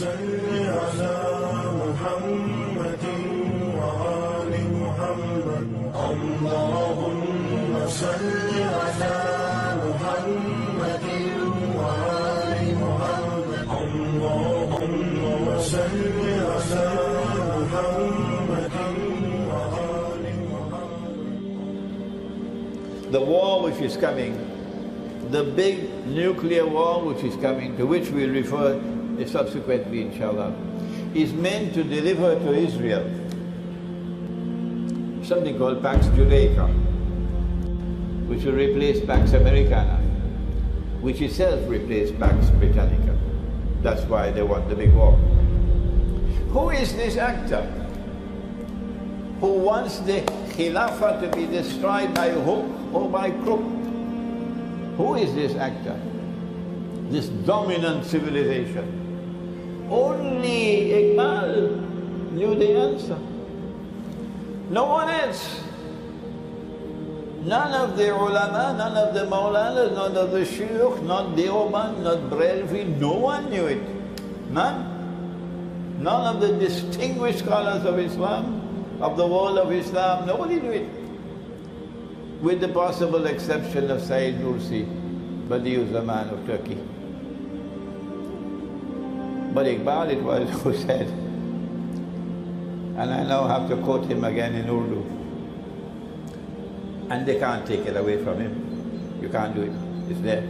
The war which is coming, the big nuclear war which is coming, to which we'll refer subsequently inshallah, is meant to deliver to Israel something called Pax Judaica, which will replace Pax Americana, which itself replaced Pax Britannica. That's why they want the big war. Who is this actor who wants the Khilafah to be destroyed by hook or by crook? Who is this actor? This dominant civilization? Only Iqbal knew the answer. No one else. None of the ulama, none of the maulanas, none of the sheikh, not Deoban, not Brelvi, no one knew it. None. None of the distinguished scholars of Islam, of the world of Islam, nobody knew it. With the possible exception of Sayyid Nursi, Badi'u Zaman of Turkey. But Iqbal it was who said, and I now have to quote him again in Urdu, and they can't take it away from him. You can't do it. It's there.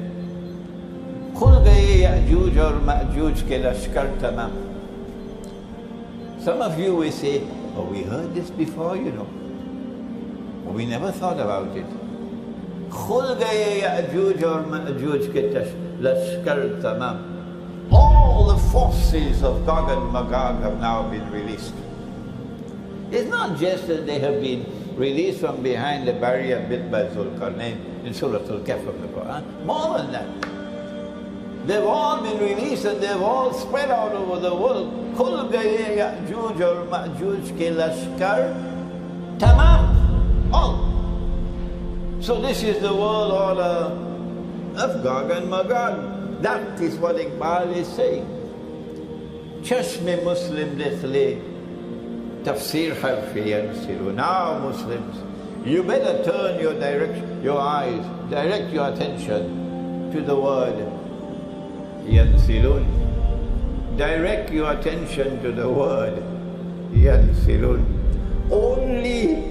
खुल गए याजूज और माजूज के लश्कर तमाम. Some of you will say, oh, we heard this before, you know. We never thought about it. खुल गए याजूज और माजूज के लश्कर तमाम. All the forces of GOG and MAGOG have now been released. It's not just that they have been released from behind the barrier built by Zulkarnain in Surah Al-Kahf of the Quran. More than that. They've all been released and they've all spread out over the world. Khul gaye Ya'juj aur Ma'juj ke lashkar tamam. All. So this is the world order of GOG and MAGOG. That is what Iqbal is saying. Chashme Muslim dekhle tafsir harfi yansiru. Now Muslims, you better turn your eyes, direct your attention to the word yansilun. Direct your attention to the word yansilun. Only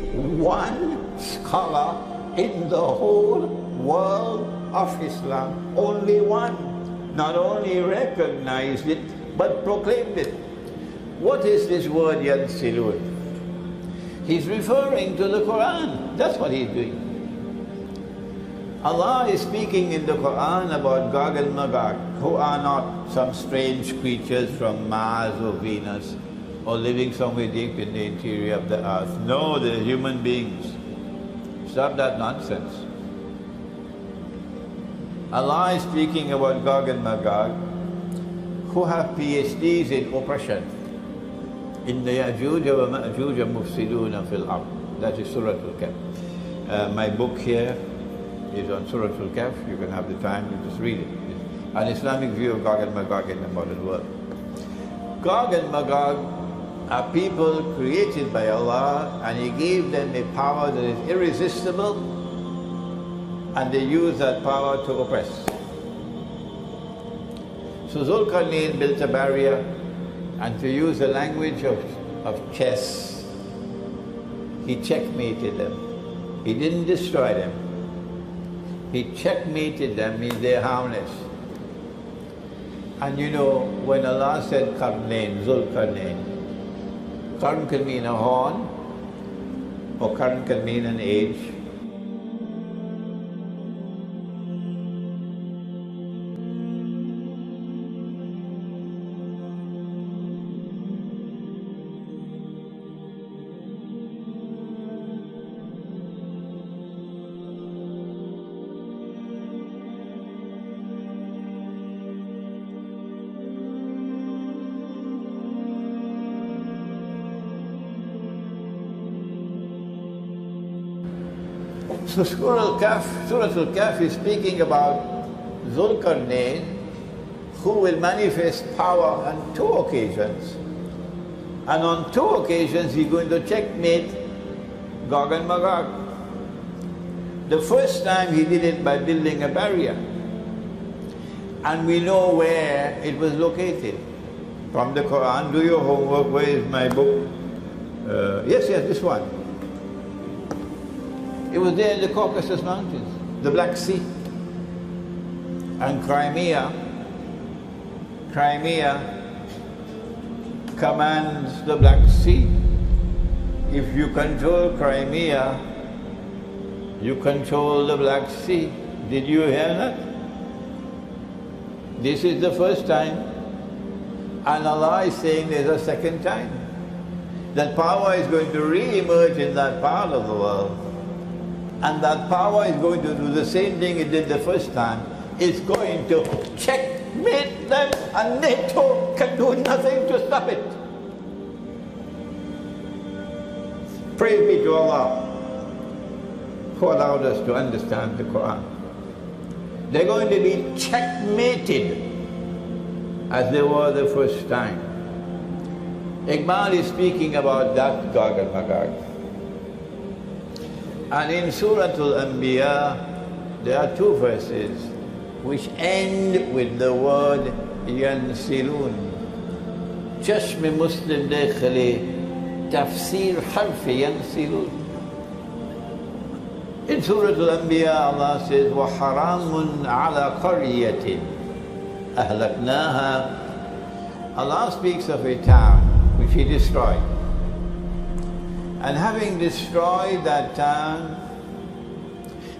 one scholar in the whole world of Islam, only one, not only recognized it, but proclaimed it. What is this word yansilun? He's referring to the Quran. That's what he's doing. Allah is speaking in the Quran about GOG and MAGOG, who are not some strange creatures from Mars or Venus, or living somewhere deep in the interior of the earth. No, they're human beings. Stop that nonsense. Allah is speaking about GOG and MAGOG, who have PhDs in oppression. In the yajuj wa ma'juj mufsiduna fil ard. That is Surah Al-Kahf. My book here is on Surah Al-Kahf. You can have the time to just read it. An Islamic view of GOG and MAGOG in the modern world. GOG and MAGOG are people created by Allah, and He gave them a power that is irresistible, and they use that power to oppress. So Zulkarnain built a barrier, and to use the language of chess, he checkmated them. He didn't destroy them. He checkmated them, means they're harmless. And you know, when Allah said Qarnain, Zulkarnain, Qarn can mean a horn, or Qarn can mean an age. So Surah Al-Kahf is speaking about Zulkarnain, who will manifest power on 2 occasions. And on 2 occasions he's going to checkmate GOG and MAGOG. The first time he did it by building a barrier. And we know where it was located. From the Quran, do your homework. Where is my book? Yes, this one. It was there in the Caucasus Mountains, the Black Sea. And Crimea commands the Black Sea. If you control Crimea, you control the Black Sea. Did you hear that? This is the first time. And Allah is saying there's a second time. That power is going to re-emerge in that part of the world. And that power is going to do the same thing it did the first time. It's going to checkmate them, and NATO can do nothing to stop it. Praise be to Allah who allowed us to understand the Quran. They're going to be checkmated as they were the first time. Iqbal is speaking about that GOG and MAGOG. And in Surah Al-Anbiya, there are 2 verses which end with the word yansilun. Chashme Muslim dekhli tafsir harfi yansilun. In Surah Al-Anbiya, Allah says, وَحَرَامٌ عَلَى قَرْيَةٍ أَهْلَكْنَاهَا. Allah speaks of a town which He destroyed. And having destroyed that town,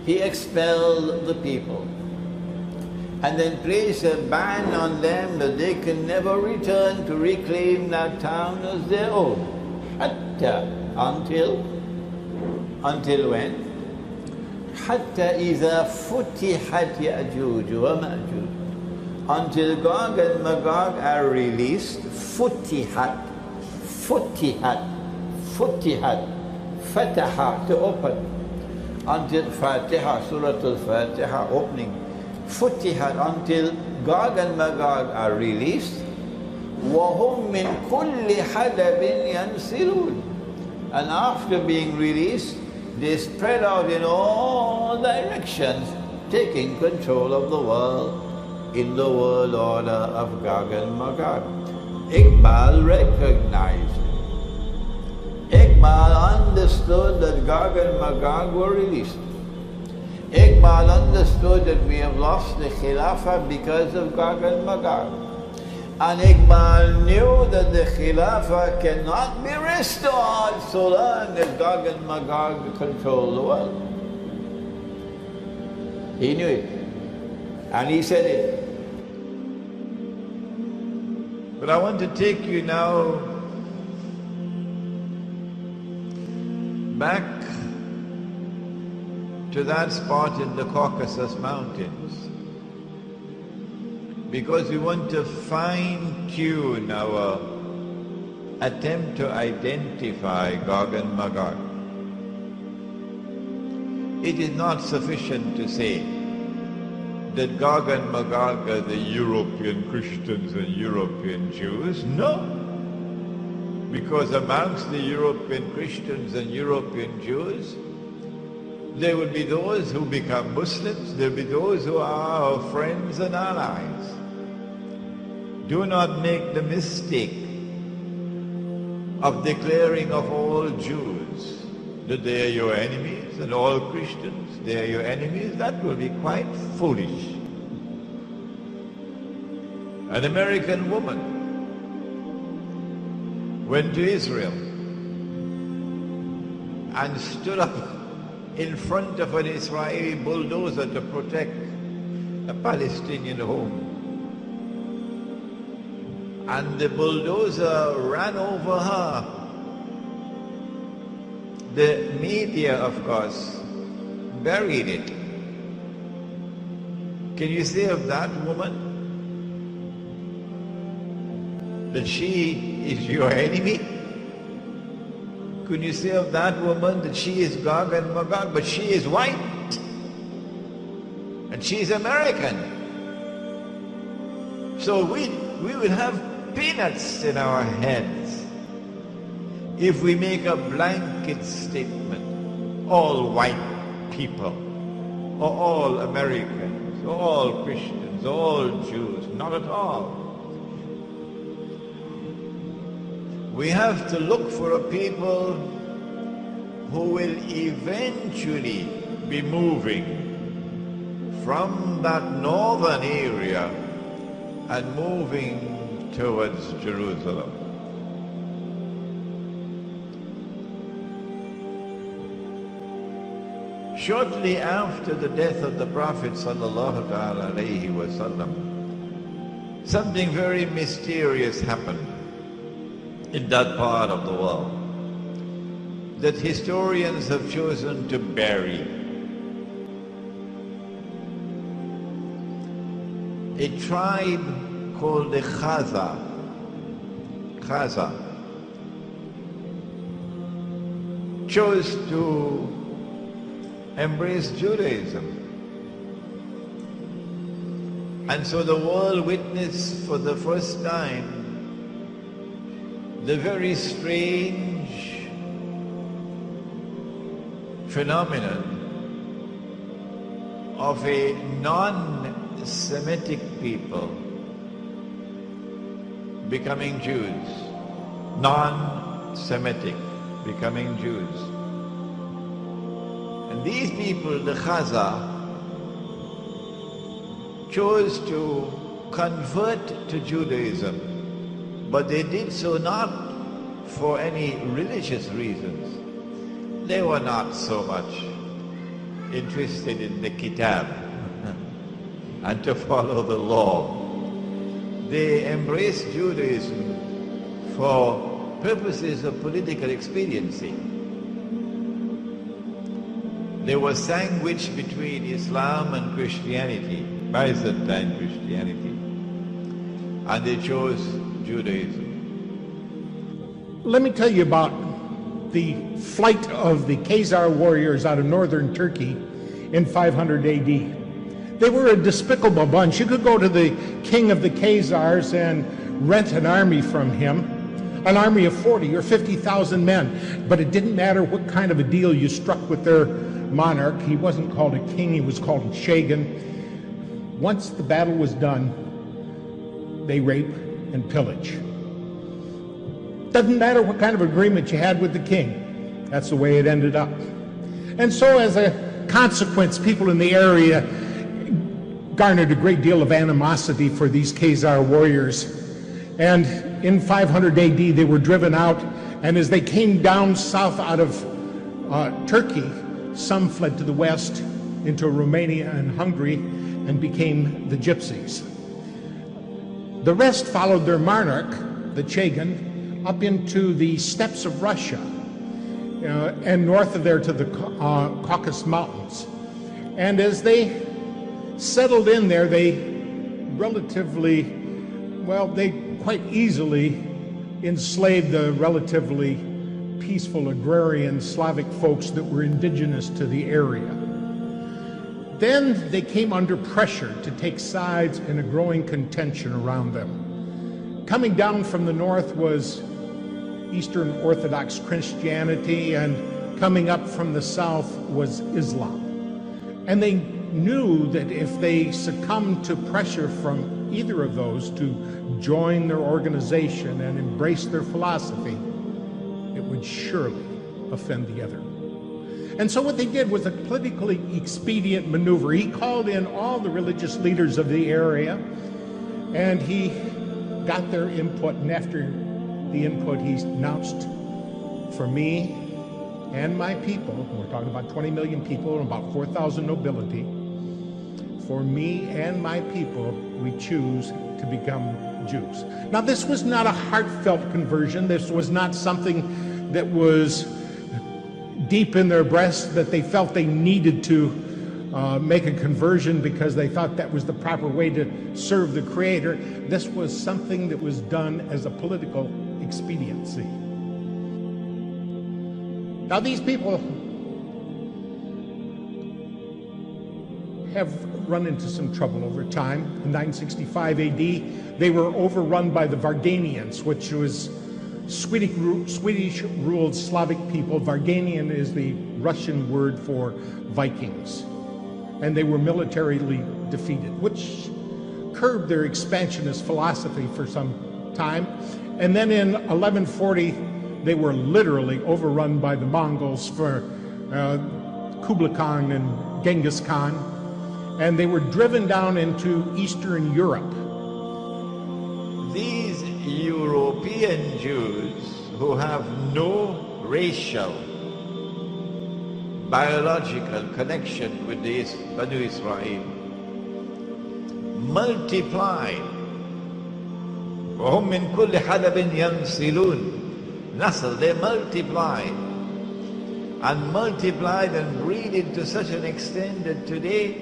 He expelled the people. And then placed a ban on them that they can never return to reclaim that town as their own. Until when? حتى إذا فتحت يأجوج ومأجوج. Until GOG and MAGOG are released. فتحت, فتح, to open. Until Fatiha, Surah Al-Fatiha, opening. فتحت, until GOG and MAGOG are released. وهم من كل حدب ينسلون. And after being released, they spread out in all directions, taking control of the world in the world order of GOG and MAGOG. Iqbal recognized it. Iqbal understood that GOG and MAGOG were released. Iqbal understood that we have lost the Khilafah because of GOG and MAGOG. And Iqbal knew that the Khilafah cannot be restored so long as GOG and MAGOG control the world. He knew it. And he said it. But I want to take you now back to that spot in the Caucasus Mountains, because we want to fine-tune our attempt to identify GOG and MAGOG. It is not sufficient to say that GOG and MAGOG are the European Christians and European Jews. No, because amongst the European Christians and European Jews, there will be those who become Muslims, there will be those who are our friends and allies. Do not make the mistake of declaring of all Jews that they are your enemies and all Christians, they are your enemies. That will be quite foolish. An American woman went to Israel and stood up in front of an Israeli bulldozer to protect a Palestinian home. And the bulldozer ran over her. The media, of course, buried it. Can you say of that woman that she is your enemy? Can you say of that woman that she is GOG and MAGOG, but she is white and she is American? So we will have peanuts in our heads if we make a blanket statement, all white people, or all Americans, or all Christians, or all Jews. Not at all. We have to look for a people who will eventually be moving from that northern area and moving towards Jerusalem. Shortly after the death of the Prophet sallallahu alaihi wasallam, something very mysterious happened in that part of the world that historians have chosen to bury. A tribe called the Khaza chose to embrace Judaism. And so the world witnessed for the first time the very strange phenomenon of a non-Semitic people becoming Jews. Non-Semitic becoming Jews. And these people, the Khaza, chose to convert to Judaism, but they did so not for any religious reasons. They were not so much interested in the Kitab and to follow the law. They embraced Judaism for purposes of political expediency. They were sandwiched between Islam and Christianity, Byzantine Christianity, and they chose Judaism. Let me tell you about the flight of the Khazar warriors out of northern Turkey in 500 AD. They were a despicable bunch. You could go to the king of the Khazars and rent an army from him, an army of 40 or 50,000 men, but it didn't matter what kind of a deal you struck with their monarch. He wasn't called a king, he was called a sheikh. Once the battle was done, they rape and pillage. Doesn't matter what kind of agreement you had with the king. That's the way it ended up. And so as a consequence, people in the area garnered a great deal of animosity for these Khazar warriors. And in 500 AD, they were driven out. And as they came down south out of Turkey, some fled to the west into Romania and Hungary and became the Gypsies. The rest followed their monarch, the Chagan, up into the steppes of Russia and north of there to the Caucasus Mountains. And as they settled in there, they quite easily enslaved the relatively peaceful agrarian Slavic folks that were indigenous to the area. Then they came under pressure to take sides in a growing contention around them. Coming down from the north was Eastern Orthodox Christianity, and coming up from the south was Islam. And they knew that if they succumbed to pressure from either of those to join their organization and embrace their philosophy, it would surely offend the other. And so what they did was a politically expedient maneuver. He called in all the religious leaders of the area, and he got their input, and after the input, he announced, for me and my people, we're talking about 20 million people and about 4,000 nobility, for me and my people, we choose to become Jews. Now, this was not a heartfelt conversion. This was not something that was deep in their breast that they felt they needed to make a conversion because they thought that was the proper way to serve the Creator. This was something that was done as a political expediency. Now, these people have run into some trouble over time. In 965 AD, they were overrun by the Varganians, which was Swedish-ruled Slavic people. Varganian is the Russian word for Vikings. And they were militarily defeated, which curbed their expansionist philosophy for some time. And then in 1140, they were literally overrun by the Mongols for Kublai Khan and Genghis Khan, and they were driven down into Eastern Europe. These European Jews who have no racial, biological connection with this Banu Israel multiplied. وهم من كل حدب ينسلون. Nasl, they multiplied and breeded to such an extent that today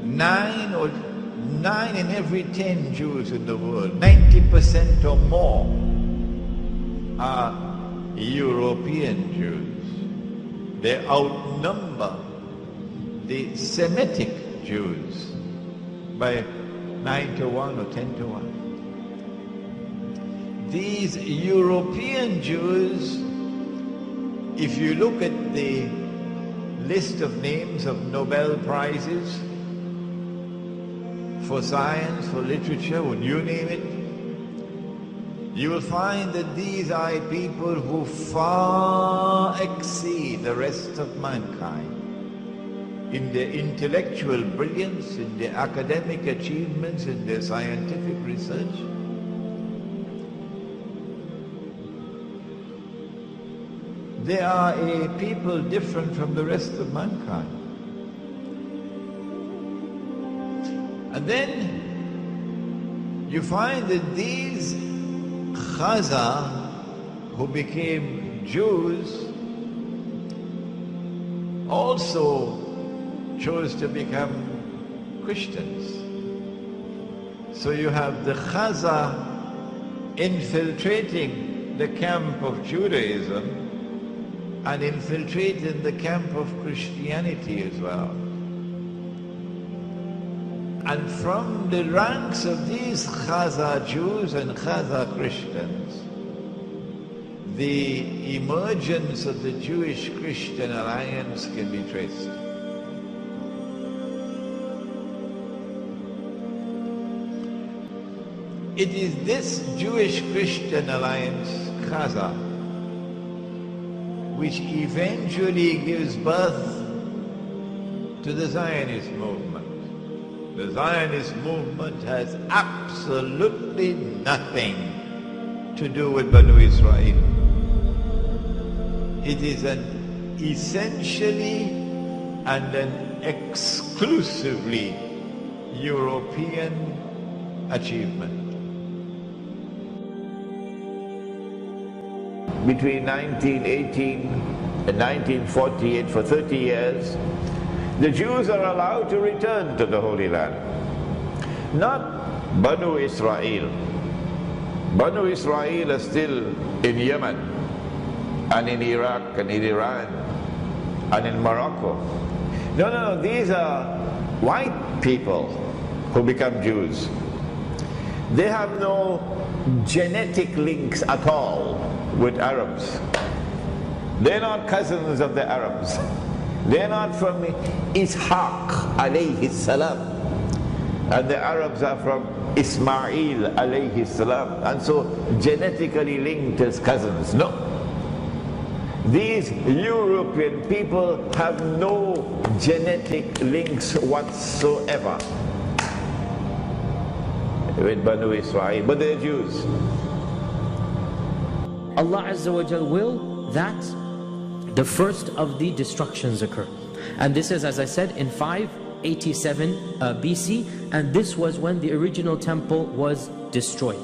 9 in every 10 Jews in the world, 90% or more, are European Jews. They outnumber the Semitic Jews by 9 to 1 or 10 to 1. These European Jews, if you look at the list of names of Nobel Prizes for science, for literature, when you name it, you will find that these are people who far exceed the rest of mankind in their intellectual brilliance, in their academic achievements, in their scientific research. They are a people different from the rest of mankind. And then you find that these Khaza who became Jews also chose to become Christians. So you have the Khaza infiltrating the camp of Judaism and infiltrating the camp of Christianity as well. And from the ranks of these Khaza Jews and Khaza Christians, the emergence of the Jewish-Christian alliance can be traced. It is this Jewish-Christian alliance, Khaza, which eventually gives birth to the Zionist movement. The Zionist movement has absolutely nothing to do with Banu Israel. It is an essentially and an exclusively European achievement. Between 1918 and 1948, for 30 years, the Jews are allowed to return to the Holy Land. Not Banu Israel. Banu Israel are still in Yemen, and in Iraq, and in Iran, and in Morocco. No, these are white people who become Jews. They have no genetic links at all with Arabs. They're not cousins of the Arabs. They're not from Ishaq alayhi salam. And the Arabs are from Ismail alayhi salam. And so genetically linked as cousins. No. These European people have no genetic links whatsoever with Banu Israel, but they're Jews. Allah Azza wa Jal will that the first of the destructions occur. And this is, as I said, in 587 BC, and this was when the original temple was destroyed.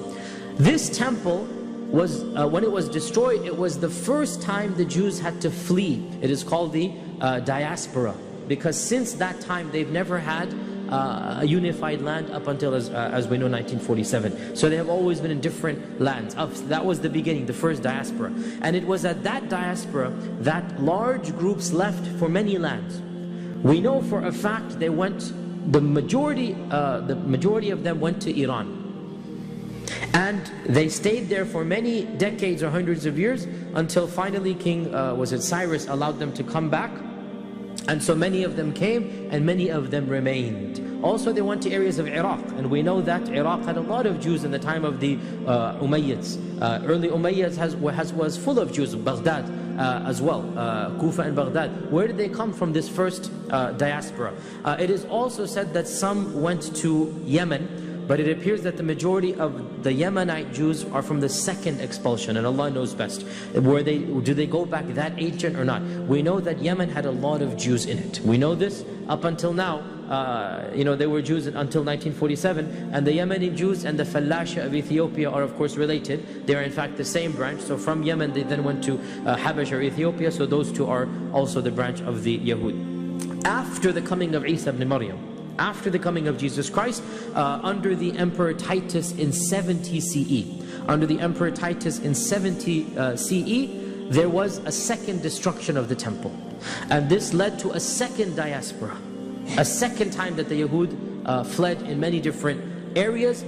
This temple was, when it was destroyed, it was the first time the Jews had to flee. It is called the diaspora, because since that time they've never had a unified land up until, as we know, 1947. So they have always been in different lands. That was the beginning, the first diaspora. And it was at that diaspora that large groups left for many lands. We know for a fact they went, the majority of them went to Iran. And they stayed there for many decades or hundreds of years until finally King, was it Cyrus, allowed them to come back. And so many of them came and many of them remained. Also they went to areas of Iraq, and we know that Iraq had a lot of Jews in the time of the Umayyads. Early Umayyads was full of Jews. Baghdad as well, Kufa and Baghdad. Where did they come from, this first diaspora? It is also said that some went to Yemen, but it appears that the majority of the Yemenite Jews are from the second expulsion, and Allah knows best. Do they go back that ancient or not? We know that Yemen had a lot of Jews in it. We know this up until now. They were Jews until 1947, and the Yemeni Jews and the Falasha of Ethiopia are of course related. They are in fact the same branch. So from Yemen they then went to Habash or Ethiopia, so those two are also the branch of the Yahud. After the coming of Isa ibn Maryam, after the coming of Jesus Christ, under the Emperor Titus in 70 CE, under the Emperor Titus in 70 CE, there was a second destruction of the temple. And this led to a second diaspora, a second time that the Yahud fled in many different areas.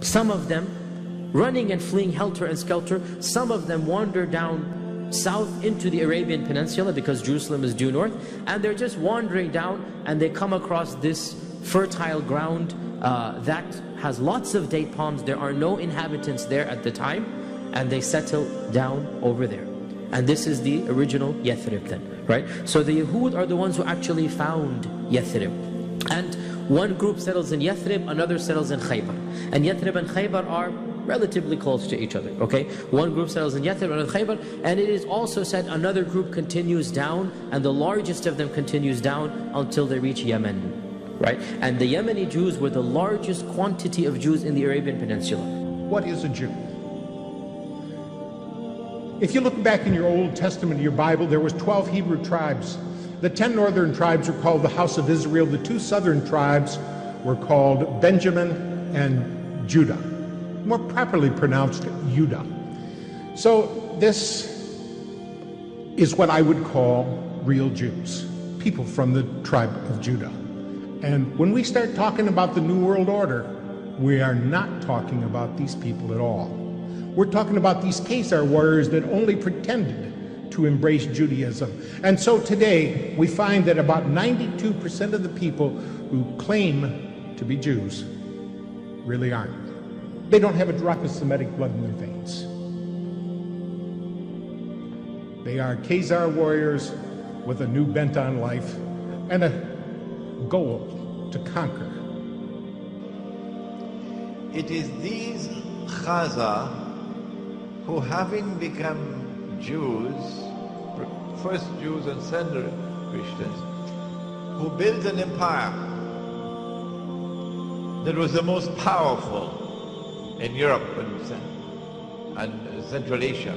Some of them running and fleeing helter and skelter. Some of them wandered down south into the Arabian Peninsula because Jerusalem is due north, and they're just wandering down and they come across this fertile ground that has lots of date palms. There are no inhabitants there at the time, and they settle down over there. And this is the original Yathrib then, right? So the Yahud are the ones who actually found Yathrib. And one group settles in Yathrib, another settles in Khaybar. And Yathrib and Khaybar are relatively close to each other, okay? One group settles in Yathrib, another Khaybar, and it is also said another group continues down, and the largest of them continues down until they reach Yemen, right? And the Yemeni Jews were the largest quantity of Jews in the Arabian Peninsula. What is a Jew? If you look back in your Old Testament, your Bible, there was 12 Hebrew tribes. The 10 northern tribes were called the House of Israel. The 2 southern tribes were called Benjamin and Judah. More properly pronounced Judah. So this is what I would call real Jews, people from the tribe of Judah. And when we start talking about the New World Order, we are not talking about these people at all. We're talking about these Khazar warriors that only pretended to embrace Judaism. And so today we find that about 92% of the people who claim to be Jews really aren't. They don't have a drop of Semitic blood in their veins. They are Khazar warriors with a new bent on life and a goal to conquer. It is these Khazar who, having become Jews, first Jews and then Christians, who built an empire that was the most powerful in Europe and Central Asia.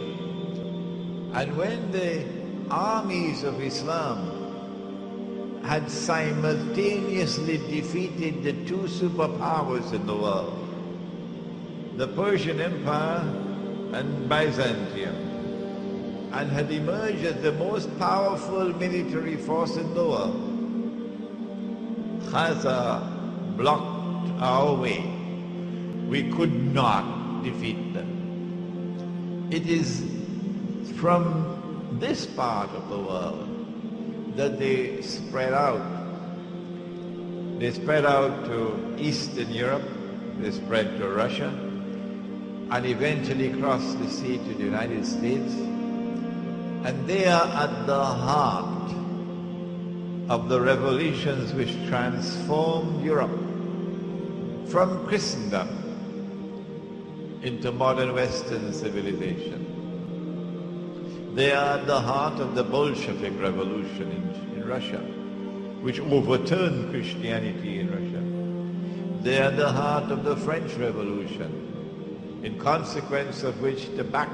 And when the armies of Islam had simultaneously defeated the 2 superpowers in the world, the Persian Empire and Byzantium, and had emerged as the most powerful military force in the world, Khazar blocked our way. We could not defeat them. It is from this part of the world that they spread out. They spread out to Eastern Europe, they spread to Russia, and eventually crossed the sea to the United States. And they are at the heart of the revolutions which transformed Europe from Christendom into modern Western civilization. They are at the heart of the Bolshevik revolution in Russia, which overturned Christianity in Russia. They are at the heart of the French Revolution, in consequence of which the back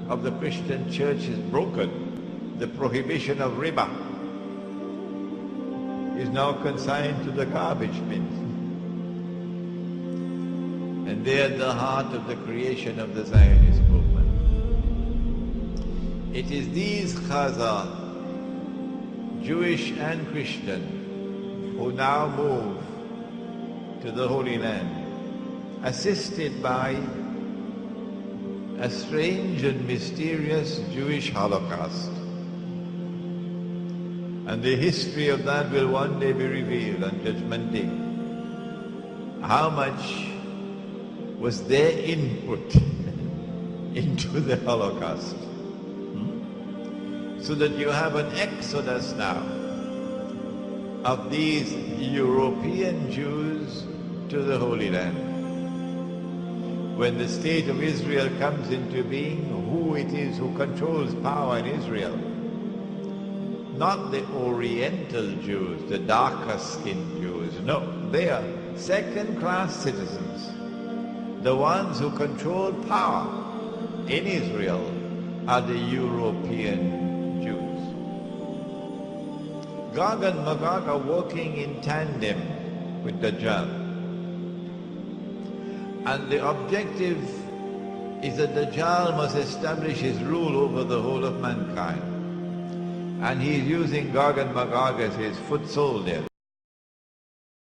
of the Christian church is broken. The prohibition of riba is now consigned to the garbage bins. And they're at the heart of the creation of the Zionist movement. It is these Khazar Jewish and Christian, who now move to the Holy Land, assisted by a strange and mysterious Jewish Holocaust. And the history of that will one day be revealed on Judgment Day. How much was their input into the Holocaust? So that you have an exodus now of these European Jews to the Holy Land. When the state of Israel comes into being, who it is who controls power in Israel? Not the Oriental Jews, the darker-skinned Jews. No, they are second-class citizens. The ones who control power in Israel are the European Jews. GOG and MAGOG are working in tandem with Dajjal. And the objective is that Dajjal must establish his rule over the whole of mankind. And he's using GOG and MAGOG as his foot soldiers.